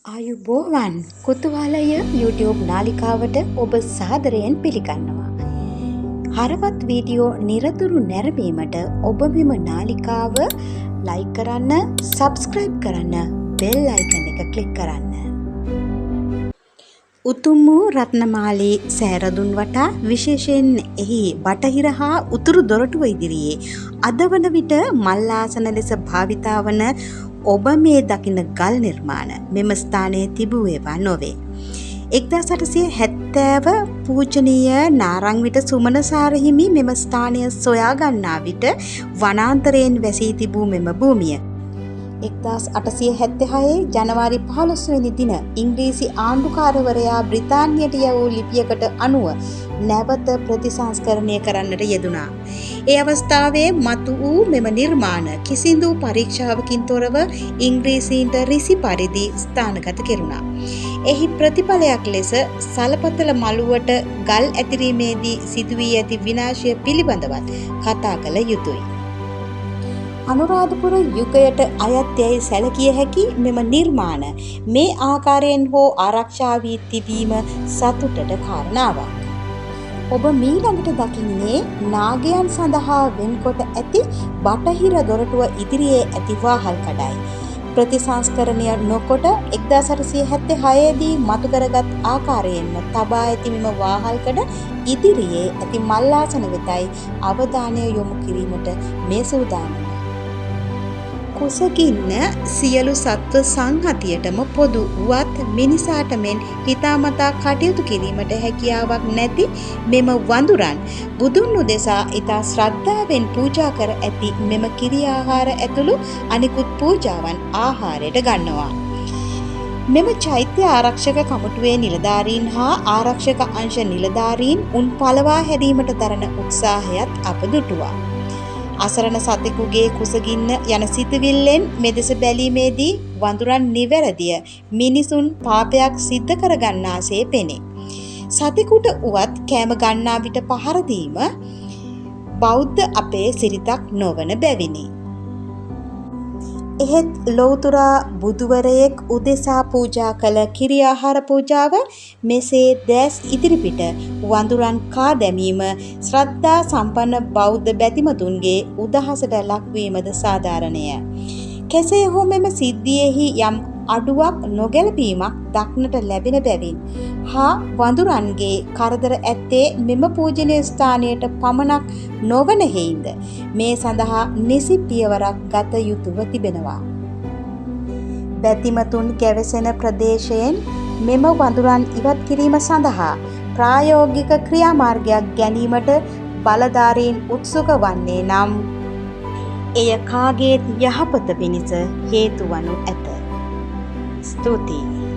ආයුබෝවන් කුතුහලය YouTube නාලිකාවට ඔබ සාදරයෙන් පිළිගන්නවා. හරවත් වීඩියෝ නිරතුරු නැරඹීමට ඔබ මෙම නාලිකාව ලයික් කරන්න, සබ්ස්ක්‍රයිබ් කරන්න, බෙල් අයිකන් එක ක්ලික් කරන්න. උතුම් වූ රත්නමාලී සෑරදුන් වටා විශේෂයෙන් එහි බටහිර හා උතුරු දොරටුව ඉදිරියේ අද වන විට මල්ලාසන ලෙස භාවිතා වන ඔබ මේ දකින ගල් නිර්මාණ මෙම ස්ථානයේ තිබූ ඒවා නොවේ. 1870 පූජනීය නාරංවිට සුමනසාර හිමි මෙම ස්ථානය සොයා ගන්නා විට වනාන්තරයෙන් වැසී තිබූ මෙම භූමිය 1876 ජනවාරි 15 වෙනි දින ඉංග්‍රීසි ආණ්ඩුකාරවරයා බ්‍රිතාන්‍යයට යවූ ලිපියකට අනුව නැවත ප්‍රතිසංස්කරණය කරන්නට යෙදුණා. ඒ අවස්ථාවේ මතු වූ මෙම නිර්මාණ කිසිදු පරීක්ෂාවකින් තොරව ඉංග්‍රීසීන්ට රිසි පරිදි ස්ථානගත කෙරුණා. එහි ප්‍රතිඵලයක් ලෙස සලපතල මළුවට ගල් ඇතිරීමේදී සිදුවී ඇති විනාශය පිළිබඳවත් කතා කළ යුතුයි. අනුරාධපුර යුගයට අයත් යැයි සැලකිය හැකි මෙම නිර්මාණ මේ ආකාරයෙන් හෝ ආරක්ෂා වී තිබීම සතුටට කාරණාවක්. ඔබ මීළඟට දකින්නේ නාගයන් සඳහා වෙන්කොට ඇති බටහිර දොරටුව ඉදිරියේ ඇති වාහල් කඩයි. ප්‍රතිසංස්කරණය නොකොට 1876 දී මතු කරගත් ආකාරයෙන්ම තබා ඇති මෙම වාහල්කඩ ඉදිරියේ ඇති මල්ලාසන වෙතයි අවධානය යොමු කිරීමට මේ සූදානම. කුසගින්න සියලු සත්ව සංහතියටම පොදු වුවත් මිනිසාට මෙන් හිතාමතා කටයුතු කිරීමට හැකියාවක් නැති මෙම වඳුරන් බුදුන් උදෙසා ඉතා ශ්‍රද්ධාවෙන් පූජා කර ඇති මෙම කිරි ආහාර ඇතුළු අනිකුත් පූජාවන් ආහාරයට ගන්නවා. මෙම චෛත්‍ය ආරක්ෂක කමිටුවේ නිලධාරීන් හා ආරක්ෂක අංශ නිලධාරීන් උන් පළවා හැරීමට දරන උත්සාහයත් අප දුටුවා. අසරණ සතෙකුගේ කුසගින්න යන සිතුවිල්ලෙන් මෙදෙස බැලීමේදී වඳුරන් නිවැරදිය මිනිසුන් පාපයක් සිද්ධ කරගන්නාසේ පෙනේ. සතෙකුට උවත් කෑම ගන්නා විට පහර දීම බෞද්ධ අපේ සිරිතක් නොවන බැවිනි. එහෙත් ලෞතුරා බුදුවරයෙක් උදෙසා පූජා කළ කිරි ආහාර පූජාව මෙසේ දැස් ඉදිරිපිට වඳුරන් කා දැමීම ශ්‍රද්ධා සම්පන්න බෞද්ධ බැතිමතුන්ගේ උදහසට ලක්වීමද සාධාරණය. කෙසේ හෝ මෙම සිද්ධියෙහි යම් අඩුවක් නොගැලපීමක් දක්නට ලැබෙන බැවින් හා වඳුරන්ගේ කරදර ඇත්තේ මෙම පූජනීය ස්ථානයට පමණක් නොවන හේයින්ද මේ සඳහා නිසි පියවරක් ගත යුතුව තිබෙනවා. බැතිමතුන් ගැවසෙන ප්‍රදේශයෙන් මෙම වඳුරන් ඉවත් කිරීම සඳහා ප්‍රායෝගික ක්‍රියාමාර්ගයක් ගැනීමට බලධාරීන් උත්සුක වන්නේ නම් එය කාගේත් යහපත පිණිස හේතු වනු ඇත. ස්තුතියි.